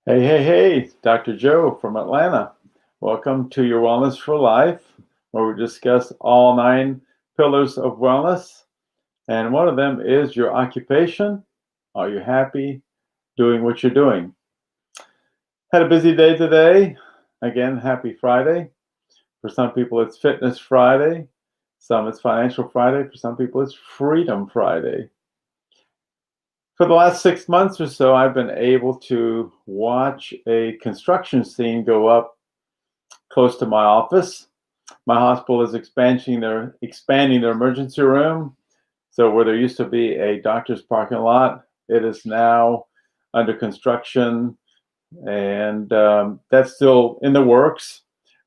Hey, Dr. Joe from Atlanta. Welcome to Your Wellness for Life, where we discuss all 9 pillars of wellness. And one of them is your occupation. Are you happy doing what you're doing? Had a busy day today. Again, happy Friday. For some people, it's Fitness Friday. Some it's Financial Friday. For some people, it's Freedom Friday. For the last 6 months or so, I've been able to watch a construction scene go up close to my office. My hospital is expanding their emergency room. So where there used to be a doctor's parking lot, it is now under construction, and that's still in the works.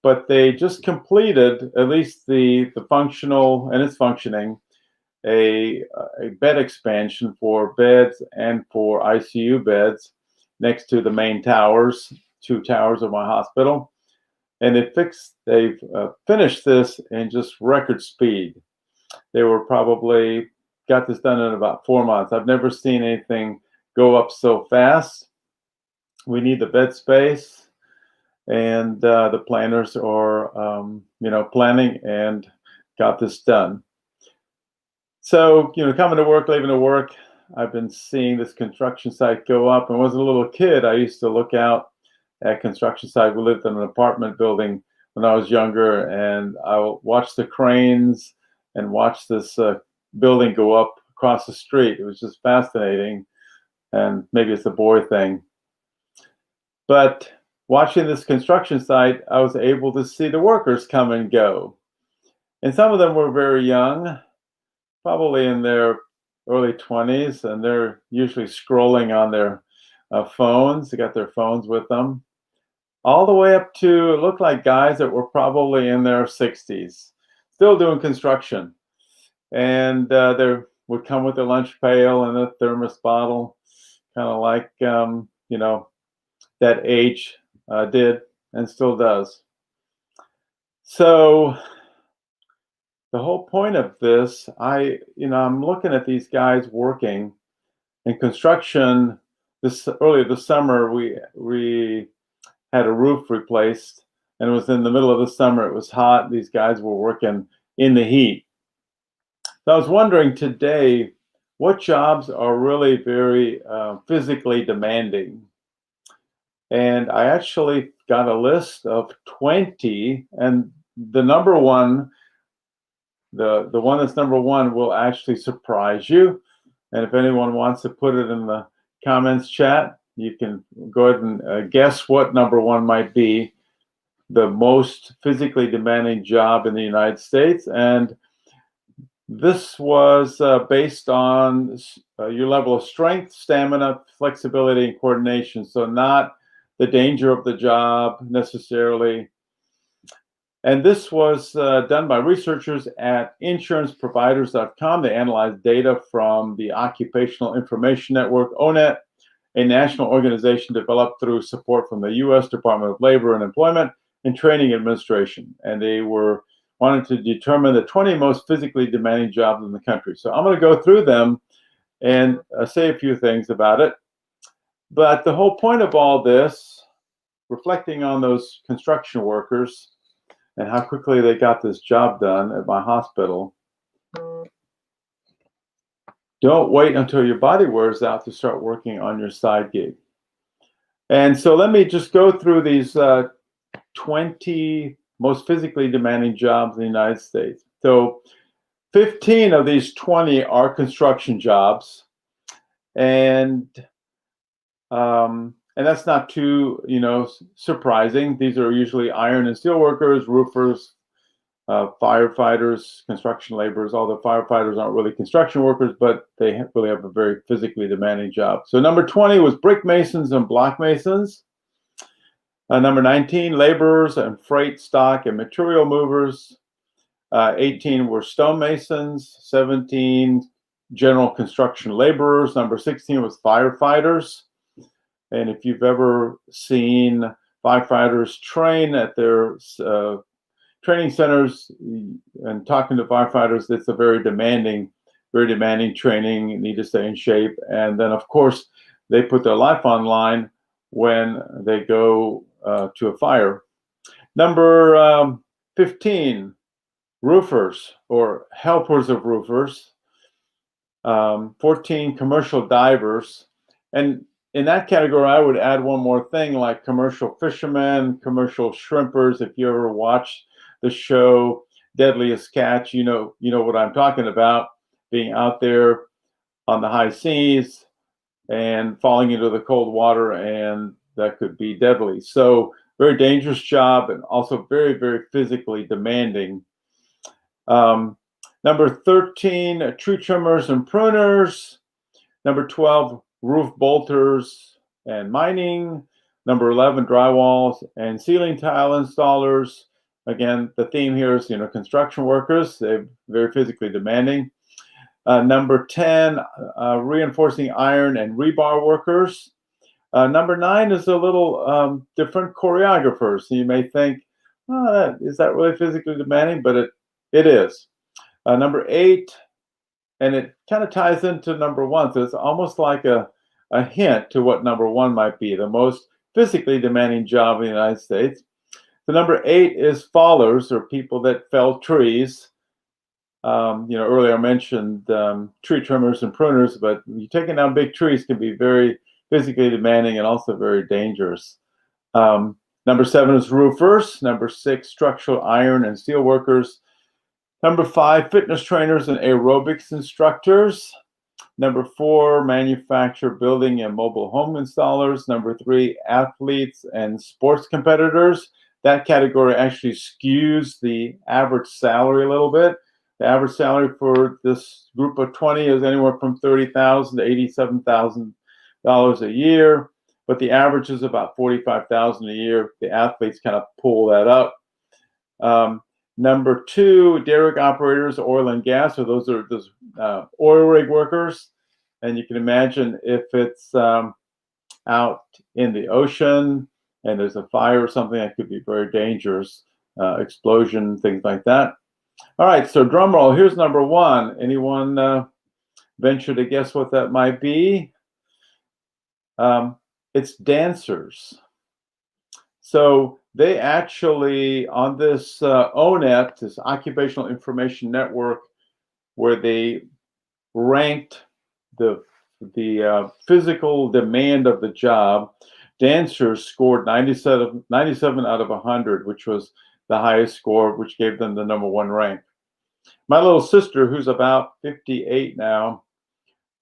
But they just completed, at least the functional, and it's functioning, a bed expansion for beds and for ICU beds next to the main towers, 2 towers of my hospital. And they've finished this in just record speed. They were probably got this done in about 4 months. I've never seen anything go up so fast. We need the bed space, and the planners are, planning and got this done. So, coming to work, leaving to work, I've been seeing this construction site go up. And as a little kid, I used to look out at construction site. We lived in an apartment building when I was younger, and I watched the cranes and watch this building go up across the street. It was just fascinating, and maybe it's a boy thing. But watching this construction site, I was able to see the workers come and go. And some of them were very young, probably in their early 20s, and they're usually scrolling on their phones. They got their phones with them. All the way up to, it looked like guys that were probably in their 60s, still doing construction. And they would come with their lunch pail and a thermos bottle, kind of like, that age did and still does. So the whole point of this, I'm looking at these guys working in construction. Earlier this summer, we had a roof replaced, and it was in the middle of the summer. It was hot. These guys were working in the heat. So I was wondering today, what jobs are really very physically demanding? And I actually got a list of 20, and the number one, the one that's number one will actually surprise you. And if anyone wants to put it in the comments chat, you can go ahead and guess what number one might be, the most physically demanding job in the United States. And this was based on your level of strength, stamina, flexibility, and coordination. So not the danger of the job necessarily. And this was done by researchers at insuranceproviders.com. They analyzed data from the Occupational Information Network, ONET, a national organization developed through support from the U.S. Department of Labor and Employment and Training Administration. And they wanted to determine the 20 most physically demanding jobs in the country. So I'm going to go through them and say a few things about it. But the whole point of all this, reflecting on those construction workers and how quickly they got this job done at my hospital. Don't wait until your body wears out to start working on your side gig. And so let me just go through these 20 most physically demanding jobs in the United States. So 15 of these 20 are construction jobs. And that's not too, surprising. These are usually iron and steel workers, roofers, firefighters, construction laborers. Although firefighters aren't really construction workers, but they really have a very physically demanding job. So number 20 was brick masons and block masons. Number 19, laborers and freight, stock, and material movers. 18 were stone masons. 17, general construction laborers. Number 16 was firefighters. And if you've ever seen firefighters train at their training centers and talking to firefighters, it's a very demanding training. You need to stay in shape. And then, of course, they put their life on line when they go to a fire. Number 15, roofers or helpers of roofers. 14, commercial divers. And in that category, I would add one more thing, like commercial fishermen, commercial shrimpers. If you ever watched the show Deadliest Catch, you know what I'm talking about, being out there on the high seas and falling into the cold water, and that could be deadly. So very dangerous job, and also very, very physically demanding. Number 13, tree trimmers and pruners. Number 12, roof bolters and mining. Number 11, drywalls and ceiling tile installers. Again, the theme here is, construction workers. They're very physically demanding. Number 10, reinforcing iron and rebar workers. Number 9 is a little different, choreographers. So you may think, oh, is that really physically demanding? But it is. Number 8, and it kind of ties into number 1, so it's almost like a hint to what number 1 might be, the most physically demanding job in the United States. So number 8 is fallers, or people that fell trees. Earlier I mentioned tree trimmers and pruners, but taking down big trees can be very physically demanding and also very dangerous. Number 7 is roofers. Number 6, structural iron and steel workers. Number 5, fitness trainers and aerobics instructors. Number 4, manufacture, building, and mobile home installers. Number 3, athletes and sports competitors. That category actually skews the average salary a little bit. The average salary for this group of 20 is anywhere from $30,000 to $87,000 a year, but the average is about $45,000 a year. The athletes kind of pull that up. Number 2, derrick operators, oil and gas. So those are oil rig workers. And you can imagine if it's out in the ocean and there's a fire or something, that could be very dangerous. Explosion, things like that. All right, so drum roll. Here's number 1. Anyone venture to guess what that might be? It's dancers. So they actually, on this ONET, this Occupational Information Network, where they ranked the physical demand of the job, dancers scored 97 out of 100, which was the highest score, which gave them the number 1 rank. My little sister, who's about 58 now,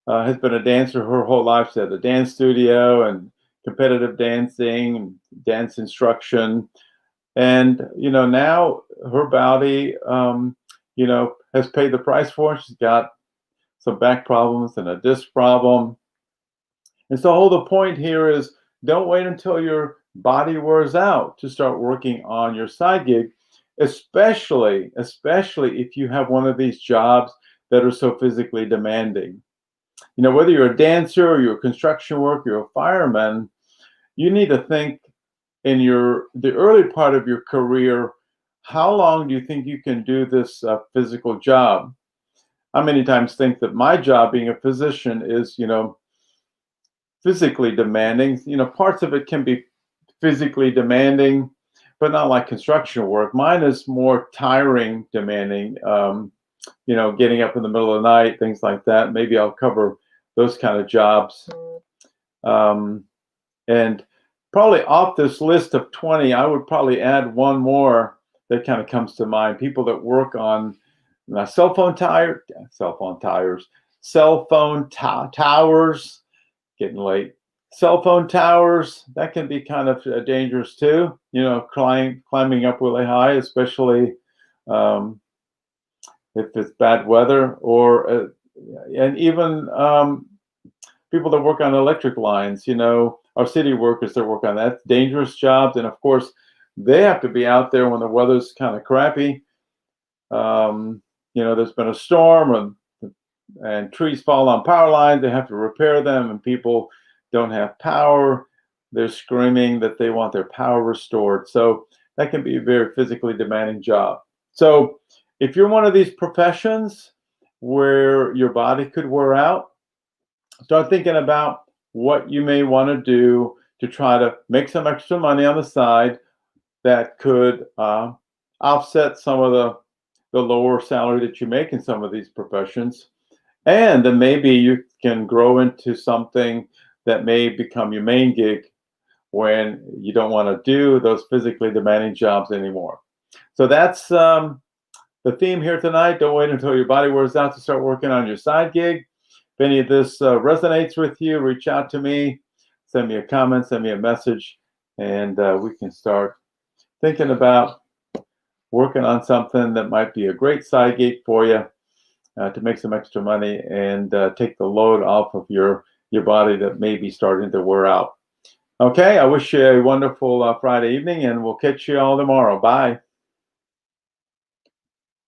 has been a dancer her whole life. She had a dance studio and competitive dancing and dance instruction. And, now her body, has paid the price for it. She's got some back problems and a disc problem. And so the point here is, don't wait until your body wears out to start working on your side gig, especially if you have one of these jobs that are so physically demanding. Whether you're a dancer or you're a construction worker, you're a fireman, you need to think in the early part of your career, how long do you think you can do this physical job? I many times think that my job being a physician is, physically demanding. Parts of it can be physically demanding, but not like construction work. Mine is more tiring, demanding, getting up in the middle of the night, things like that. Maybe I'll cover those kind of jobs. And probably off this list of 20, I would probably add one more that kind of comes to mind. People that work on cell phone towers, getting late. Cell phone towers, that can be kind of dangerous too. Climbing up really high, especially if it's bad weather, or and even people that work on electric lines. Our city workers that work on that, dangerous jobs, and of course they have to be out there when the weather's kind of crappy. There's been a storm and trees fall on power lines. They have to repair them, and people don't have power. They're screaming that they want their power restored. So that can be a very physically demanding job. So if you're one of these professions where your body could wear out, start thinking about what you may want to do to try to make some extra money on the side that could offset some of the lower salary that you make in some of these professions. And then maybe you can grow into something that may become your main gig when you don't want to do those physically demanding jobs anymore. So that's the theme here tonight. Don't wait until your body wears out to start working on your side gig. If any of this resonates with you, reach out to me, send me a comment, send me a message, and we can start thinking about working on something that might be a great side gig for you to make some extra money and take the load off of your body that may be starting to wear out. Okay, I wish you a wonderful Friday evening, and we'll catch you all tomorrow. Bye.